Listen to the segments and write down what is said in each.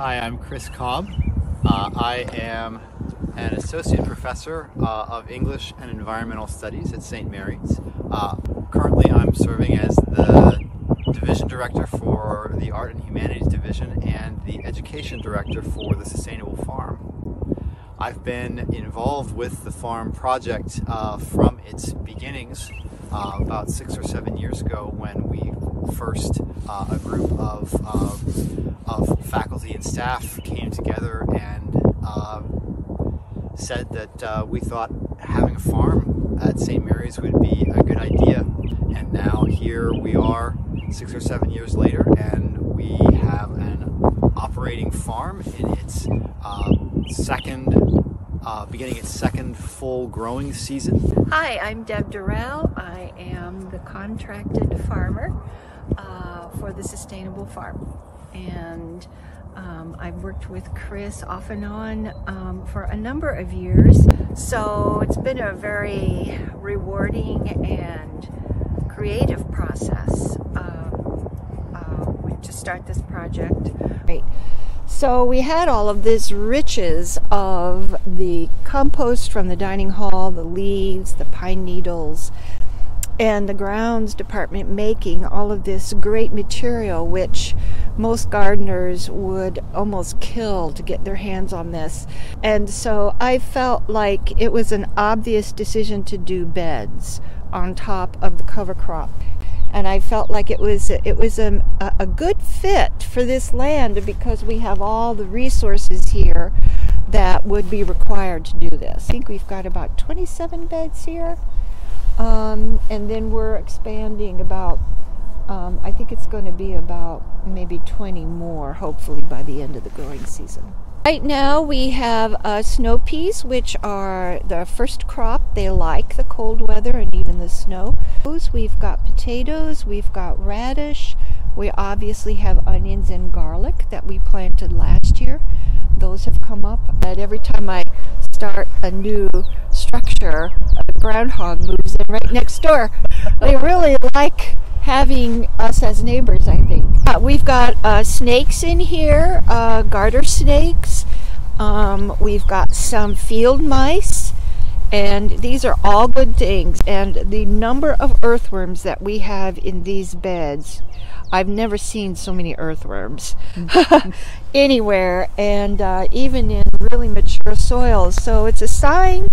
Hi, I'm Chris Cobb. I am an associate professor of English and Environmental Studies at St. Mary's. Currently I'm serving as the Division Director for the Art and Humanities Division and the Education Director for the Sustainable Farm. I've been involved with the farm project from its beginnings about 6 or 7 years ago, when we first, a group of faculty and staff came together and said that we thought having a farm at St. Mary's would be a good idea. And now here we are 6 or 7 years later, and we have an operating farm in its beginning its second full growing season. Hi, I'm Deb Durrell. I am the contracted farmer for the Sustainable Farm, and I've worked with Chris off and on for a number of years, so it's been a very rewarding and creative process to start this project. Right. So we had all of this riches of the compost from the dining hall, the leaves, the pine needles, and the grounds department making all of this great material, which most gardeners would almost kill to get their hands on this. And so I felt like it was an obvious decision to do beds on top of the cover crop. And I felt like it was a good fit for this land, because we have all the resources here that would be required to do this. I think we've got about 27 beds here, and then we're expanding about, I think it's going to be about maybe 20 more, hopefully by the end of the growing season. Right now we have snow peas, which are the first crop. They like the cold weather and even the snow. We've got potatoes, we've got radish, we obviously have onions and garlic that we planted last year. Those have come up. And every time I start a new structure, a groundhog moves in right next door. They really like having us as neighbors, I think. We've got snakes in here, garter snakes. We've got some field mice, and these are all good things. And the number of earthworms that we have in these beds, I've never seen so many earthworms anywhere, and even in really mature soils. So it's a sign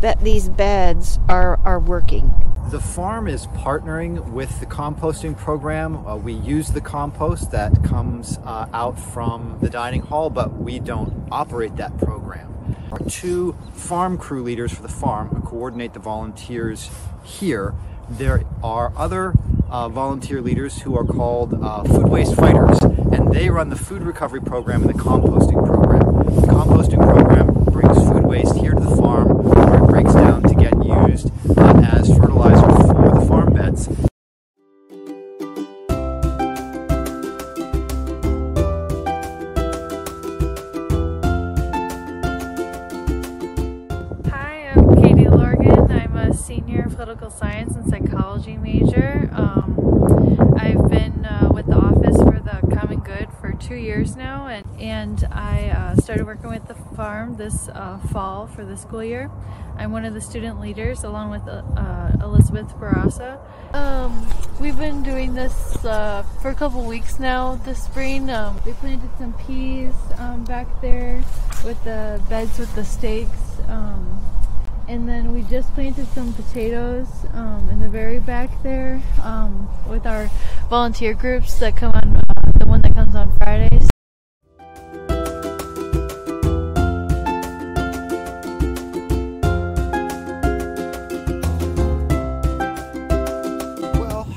that these beds are working. The farm is partnering with the composting program. We use the compost that comes out from the dining hall, but we don't operate that program. Our two farm crew leaders for the farm who coordinate the volunteers here. There are other volunteer leaders who are called food waste fighters, and they run the food recovery program and the composting program. The composting program brings food waste here to the farm, where it breaks down to get used as fertilizer for the farm beds. Hi, I'm Katie Lorgan. I'm a senior political science and psychology major. I've been with the Office for the Common Good for 2 years now, and I started working with the farm this fall for the school year. I'm one of the student leaders along with Elizabeth Barasa. We've been doing this for a couple weeks now this spring. We planted some peas back there with the beds with the stakes. And then we just planted some potatoes in the very back there with our volunteer groups that come on, the one that comes on Fridays. Well,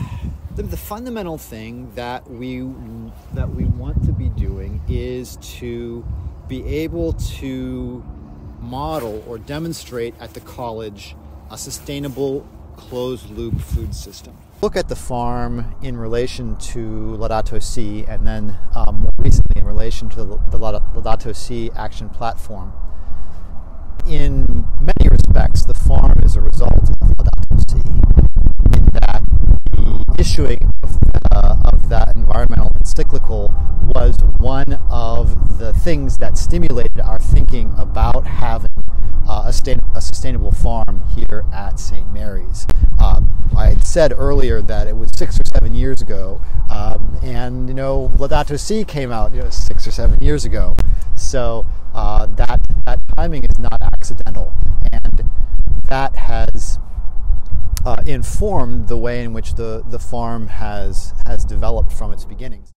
the fundamental thing that we want to be doing is to be able to model or demonstrate at the college a sustainable closed-loop food system. Look at the farm in relation to Laudato Si, and then more recently in relation to the Laudato Si action platform. In many respects, the farm is a result of Laudato Si, in that the issuing of that environmental encyclical was one of the things that stimulated our thinking about having a sustainable farm here at St. Mary's. I had said earlier that it was 6 or 7 years ago, and Laudato Si came out 6 or 7 years ago. So that timing is not accidental, and that has informed the way in which the farm has developed from its beginnings.